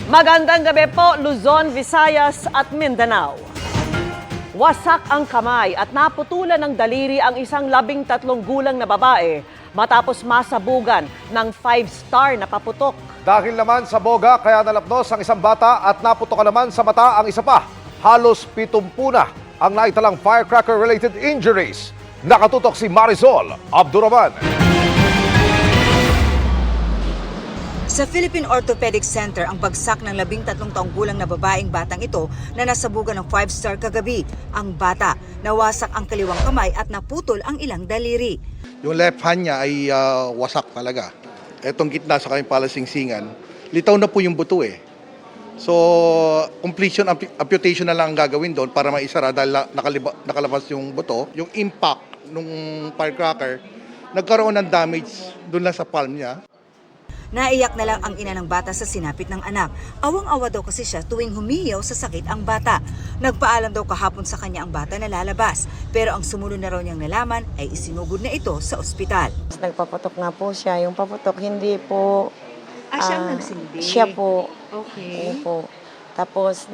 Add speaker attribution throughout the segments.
Speaker 1: Magandang gabi po, Luzon, Visayas at Mindanao. Wasak ang kamay at naputulan ng daliri ang isang 13 gulang na babae matapos masabugan ng 5-star na paputok.
Speaker 2: Dahil naman sa boga, kaya nalapnos ang isang bata at naputokan naman sa mata ang isa pa. Halos 70 na ang naitalang firecracker-related injuries. Nakatutok si Marisol Abduraman.
Speaker 3: Sa Philippine Orthopedic Center, ang bagsak ng 13 taong gulang na babaeng batang ito na nasabugan ng 5-star kagabi. Ang bata, nawasak ang kaliwang kamay at naputol ang ilang daliri.
Speaker 4: Yung left hand niya ay wasak talaga. Etong gitna sa kanyang palasingsingan, litaw na po yung buto eh. So, completion amputation na lang ang gagawin doon para maisara dahil nakalabas yung buto. Yung impact nung firecracker, nagkaroon ng damage doon lang sa palm niya.
Speaker 3: Naiyak na lang ang ina ng bata sa sinapit ng anak. Awang-awa daw kasi siya tuwing humihiyaw sa sakit ang bata. Nagpaalam daw kahapon sa kanya ang bata na lalabas. Pero ang sumunod na raw niyang nalaman ay isinugod na ito sa ospital.
Speaker 5: Nagpaputok nga po siya. Yung paputok hindi po...
Speaker 3: Siyang nagsindi?
Speaker 5: Siya po.
Speaker 3: Okay.
Speaker 5: Yun po. Tapos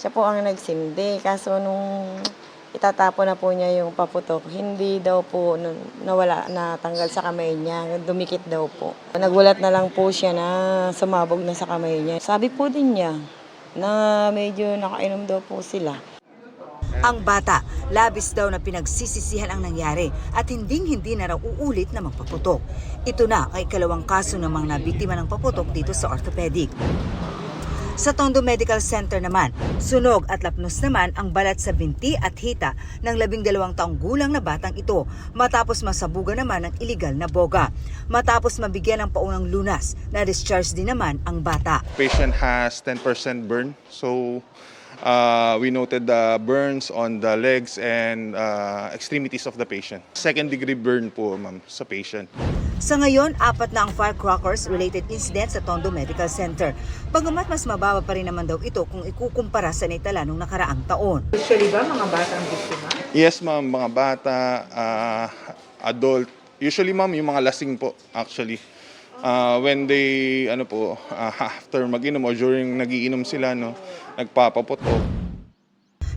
Speaker 5: siya po ang nagsindi. Kaso nung itatapon na po niya yung paputok, hindi daw po nawala, natanggal sa kamay niya. Dumikit daw po. Nagulat na lang po siya na sumabog na sa kamay niya. Sabi po din niya na medyo nakainom daw po sila.
Speaker 3: Ang bata, labis daw na pinagsisisihan ang nangyari at hindi na raw uulit na magpaputok. Ito na ay ikalawang kaso ng mga nabiktima ng paputok dito sa orthopedic. Sa Tondo Medical Center naman, sunog at lapnos naman ang balat sa binti at hita ng 12 taong gulang na batang ito matapos masabugan naman ng iligal na boga. Matapos mabigyan ng paunang lunas, na-discharge din naman ang bata.
Speaker 6: Patient has 10% burn, so we noted the burns on the legs and extremities of the patient. Second-degree burn po, ma'am, sa patient.
Speaker 3: Sa ngayon, 4 na ang firecrackers-related incident sa Tondo Medical Center. Bagamat mas mababa pa rin naman daw ito kung ikukumpara sa naitala nung nakaraang taon.
Speaker 7: Usually ba mga bata ang biktima?
Speaker 6: Yes, ma'am, mga bata, adult. Usually, ma'am, yung mga lasing po, actually. When they, after mag-inom o during nagiinom sila, nagpapaputok.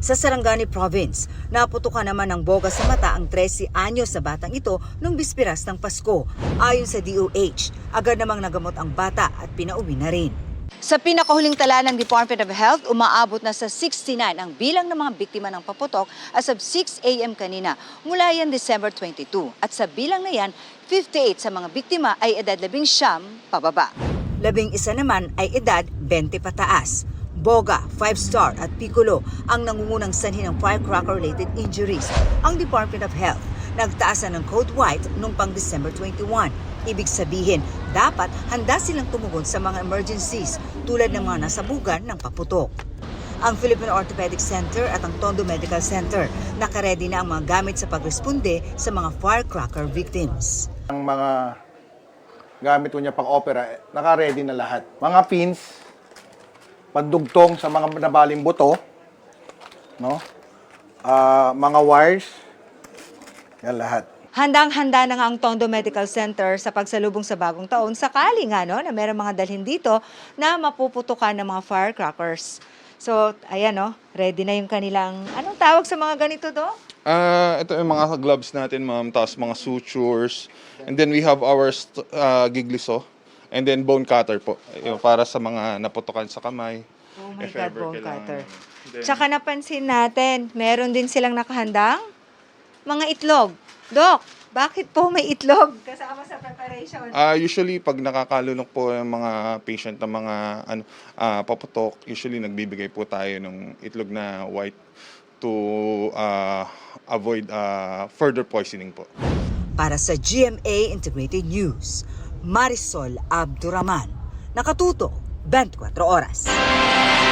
Speaker 3: Sa Sarangani Province, naputukan naman ng boga sa mata ang 13 anyos na batang ito nung bispiras ng Pasko. Ayon sa DOH, agad namang nagamot ang bata at pinauwi na rin. Sa pinakahuling tala ng Department of Health, umaabot na sa 69 ang bilang ng mga biktima ng paputok as of 6 a.m. kanina mula yan December 22. At sa bilang na yan, 58 sa mga biktima ay edad 19 pababa. 11 naman ay edad 20 pataas. Boga, 5-star at Piccolo ang nangungunang sanhi ng firecracker-related injuries. Ang Department of Health nagtaas na ng Code White noong pang December 21. Ibig sabihin, dapat handa silang tumugon sa mga emergencies tulad ng mga nasabugan ng paputok. Ang Philippine Orthopedic Center at ang Tondo Medical Center nakaredy na ang mga gamit sa pagresponde sa mga firecracker victims.
Speaker 4: Ang mga gamit niya pang-opera, naka-ready na lahat. Mga pins, pandugtong sa mga nabaling buto, mga wires, yan lahat.
Speaker 3: Handang-handa na nga ang Tondo Medical Center sa pagsalubong sa bagong taon sakali nga na meron mga dalhin dito na mapuputukan ng mga firecrackers. So, ayan ready na yung kanilang, anong tawag sa mga ganito
Speaker 6: Ito yung mga gloves natin, ma'am, tapos mga sutures. And then we have our gigliso. And then bone cutter po, para sa mga naputukan sa kamay.
Speaker 3: Oh my
Speaker 6: If
Speaker 3: God,
Speaker 6: ever
Speaker 3: bone
Speaker 6: kailangan.
Speaker 3: cutter.
Speaker 6: Then,
Speaker 3: Tsaka napansin natin, meron din silang nakahandang mga itlog. Dok, bakit po may itlog kasama sa preparation?
Speaker 6: usually, pag nakakalunok po yung mga patient ng mga paputok, usually nagbibigay po tayo ng itlog na white to avoid further poisoning po.
Speaker 3: Para sa GMA Integrated News, Marisol Abduraman, nakatuto 24 oras.